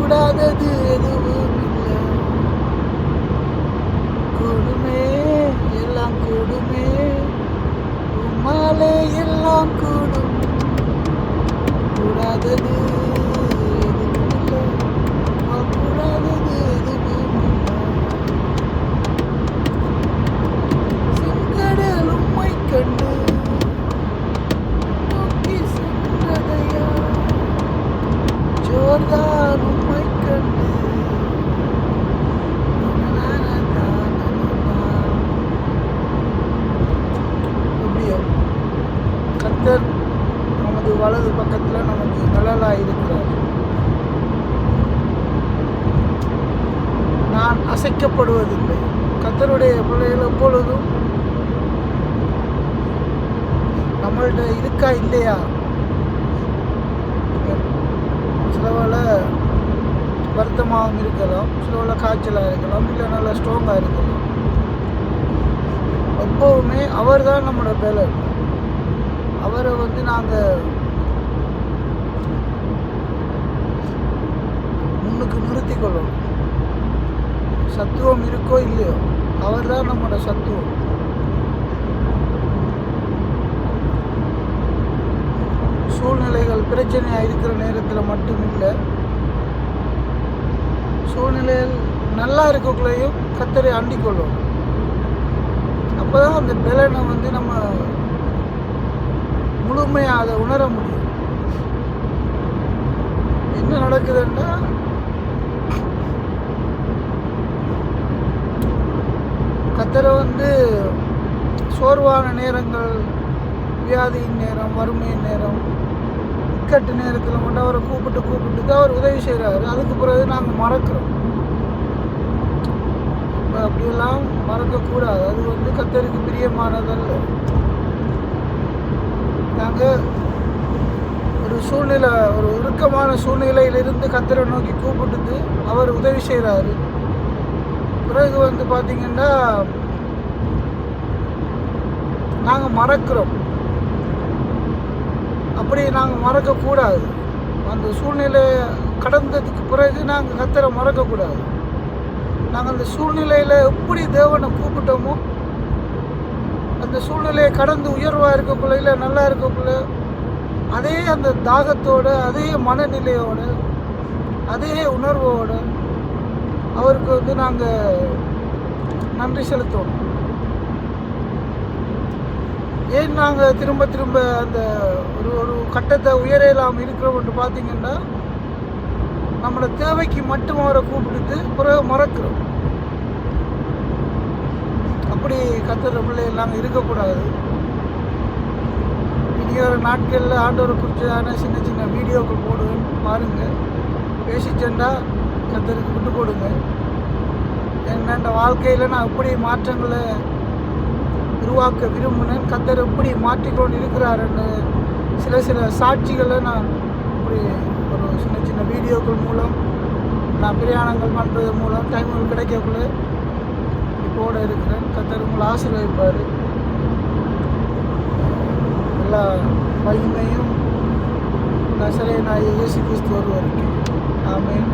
கூடாதது எதுவும் இல்லை. கூடுமே எல்லாம் கூடுமே, உம்மாலே எல்லாம் கூடும். கூடாதது எதுவும் இல்லை, கூடாதது எதுவும் இல்லை. செங்கடல் உம்மை கண்டு நோக்கி சென்றதையா, ஜோர்தான் உம்மை கண்டு. எப்படியோ கர்த்தர் நமது வலது பக்கத்தில் நமக்கு நிழலாக இருக்கிறார். நான் அசைக்கப்படுவதில்லை. கர்த்தருடைய பிள்ளைகள் எப்பொழுதும் நம்மள்ட்ட இருக்கா இல்லையா, சில வேளை வருத்தமாகவும் இருக்கலாம், சில வேளை காய்ச்சலாக இருக்கலாம், இல்லை நல்லா ஸ்ட்ராங்காக இருக்கலாம். எப்போவுமே அவர் தான் நம்மளோட பலன். அவரை நாங்கள் முன்னுக்கு நிறுத்தி கொள்ளணும். சத்துவம் இருக்கோ இல்லையோ, அவர் தான் நம்மளோட சத்துவம். சூழ்நிலைகள் பிரச்சனையாக இருக்கிற நேரத்தில் மட்டும் இல்லை, சூழ்நிலைகள் நல்லா இருக்கக்குள்ளேயும் கர்த்தரை அண்டிக் கொள்ளும். அப்போ தான் அந்த பலனை நம்ம முழுமையாக அதை உணர முடியும். என்ன நடக்குதுன்னா, கர்த்தரை சோர்வான நேரங்கள், வியாதியின் நேரம், வறுமையின் நேரம், இக்கட்டு நேரத்தில் மட்டும் அவரை கூப்பிட்டு தான் அவர் உதவி செய்கிறாரு. அதுக்கு பிறகு நாங்கள் மறக்கிறோம். இப்போ அப்படியெல்லாம் மறக்கக்கூடாது. அது கர்த்தருக்கு பிரியமானதல்ல. நாங்கள் ஒரு சூழ்நிலை, ஒரு இறுக்கமான சூழ்நிலையிலிருந்து கர்த்தரை நோக்கி கூப்பிட்டு அவர் உதவி செய்கிறாரு. பிறகு பார்த்திங்கன்னா நாங்கள் மறக்கிறோம். அப்படி நாங்கள் மறக்கக்கூடாது. அந்த சூழ்நிலையை கடந்ததுக்கு பிறகு நாங்கள் கர்த்தரை மறக்கக்கூடாது. நாங்கள் அந்த சூழ்நிலையில் எப்படி தேவனை கூப்பிட்டோமோ, அந்த சூழ்நிலையை கடந்து உயர்வாக இருக்கக்குள்ள, இல்லை நல்லா இருக்கக்குள்ள, அதே அந்த தாகத்தோடு, அதே மனநிலையோட, அதே உணர்வோட அவருக்கு நாங்கள் நன்றி செலுத்தோம். ஏன் நாங்கள் திரும்ப அந்த ஒரு கட்டத்தை உயரலாம் இருக்கிறோம்னு பார்த்தீங்கன்னா, நம்மளோட தேவைக்கு மட்டும் அவரை கூப்பிட்டு பிறகு மறக்கிறோம். அப்படி கர்த்தர் பிள்ளைகள் நாங்கள் இருக்கக்கூடாது. இனி ஒரு நாட்களில் ஆண்டவரை குறித்தான சின்ன சின்ன வீடியோக்கள் போடுவேன், பாருங்கள். பேசிச்சேன்டா கர்த்தருக்கு விட்டு போடுங்க. என்னென்ன வாழ்க்கையில் நான் எப்படி மாற்றங்களை உருவாக்க விரும்பினேன், கர்த்தர் எப்படி மாற்றிக்கொண்டு இருக்கிறாருன்னு சில சாட்சிகளை நான் இப்படி ஒரு சின்ன சின்ன வீடியோக்கள் மூலம், நான் பிரயாணங்கள் பண்ணுறது மூலம் டைம்கள் கிடைக்கக்குள்ள இப்போட இருக்கிறேன். கர்த்தர் உங்களை ஆசீர்வதிப்பார். எல்லா மகிமையும் நசரேயனாகிய இயேசு கிறிஸ்து ஒருவருக்கு. ஆமென்.